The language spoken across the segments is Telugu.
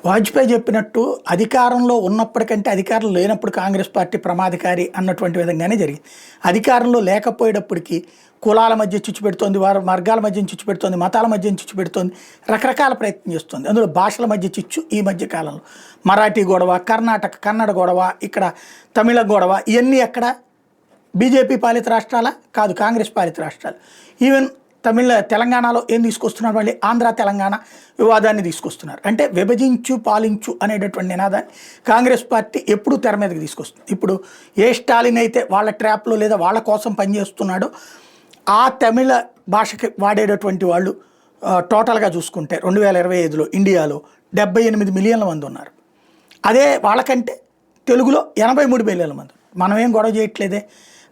వాజ్పేయి చెప్పినట్టు అధికారంలో ఉన్నప్పటికంటే అధికారంలో లేనప్పుడు కాంగ్రెస్ పార్టీ ప్రమాదకారి అన్నటువంటి విధంగానే జరిగింది. అధికారంలో లేకపోయేటప్పటికి కులాల మధ్య చిచ్చు పెడుతోంది, వారి వర్గాల మధ్య చిచ్చు పెడుతోంది, మతాల మధ్య చిచ్చు పెడుతోంది, రకరకాల ప్రయత్నం చేస్తుంది. అందులో భాషల మధ్య చిచ్చు ఈ మధ్య కాలంలో మరాఠీ గొడవ, కన్నడ గొడవ, ఇక్కడ తమిళ గొడవ, ఇవన్నీ ఎక్కడ బీజేపీ పాలిత రాష్ట్రాల కాదు, కాంగ్రెస్ పాలిత రాష్ట్రాలు. ఈవెన్ తెలంగాణలో ఏం తీసుకొస్తున్నారు, మళ్ళీ ఆంధ్ర తెలంగాణ వివాదాన్ని తీసుకొస్తున్నారు. అంటే విభజించు పాలించు అనేటటువంటి నినాదాన్ని కాంగ్రెస్ పార్టీ ఎప్పుడూ తెర మీదకి తీసుకొస్తుంది. ఇప్పుడు ఏ స్టాలిన్ అయితే వాళ్ళ ట్రాప్లో లేదా వాళ్ళ కోసం పనిచేస్తున్నాడో ఆ తమిళ భాషకి వాడేటటువంటి వాళ్ళు టోటల్గా చూసుకుంటే 2025లో ఇండియాలో 78 మిలియన్ల మంది ఉన్నారు. అదే వాళ్ళకంటే తెలుగులో 83 మిలియన్ల మంది. మనం ఏం గొడవ చేయట్లేదే.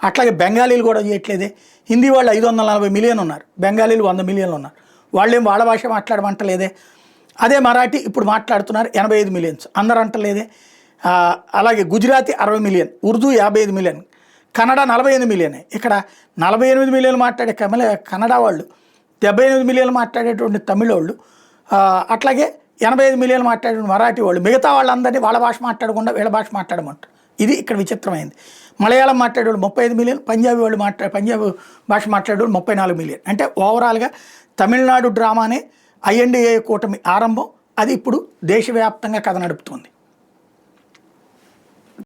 అట్లాగే బెంగాలీలు గొడవ చేయట్లేదే. హిందీ వాళ్ళు 540 మిలియన్ ఉన్నారు, బెంగాలీలు 100 మిలియన్లు ఉన్నారు. వాళ్ళేం వాళ్ళ భాష మాట్లాడమంటలేదే. అదే మరాఠీ ఇప్పుడు మాట్లాడుతున్నారు 85 మిలియన్స్, అందరూ అంటలేదే. అలాగే గుజరాతీ 60 మిలియన్, ఉర్దూ 55 మిలియన్, కన్నడ 48 మిలియనే. ఇక్కడ 48 మిలియన్లు మాట్లాడే కన్నడ వాళ్ళు, 78 మిలియన్లు మాట్లాడేటువంటి తమిళ వాళ్ళు, అట్లాగే 85 మిలియన్లు మాట్లాడే మరాఠీ వాళ్ళు, మిగతా వాళ్ళందరినీ వాళ్ళ భాష మాట్లాడకుండా వీళ్ళ భాష మాట్లాడమంటారు. ఇది ఇక్కడ విచిత్రమైంది. మలయాళం మాట్లాడేవాళ్ళు 35 మిలియన్, పంజాబీ వాళ్ళు పంజాబీ భాష మాట్లాడేవాళ్ళు 34 మిలియన్. అంటే ఓవరాల్గా తమిళనాడు డ్రామానే INDA కూటమి ఆరంభం, అది ఇప్పుడు దేశవ్యాప్తంగా కథ నడుపుతుంది.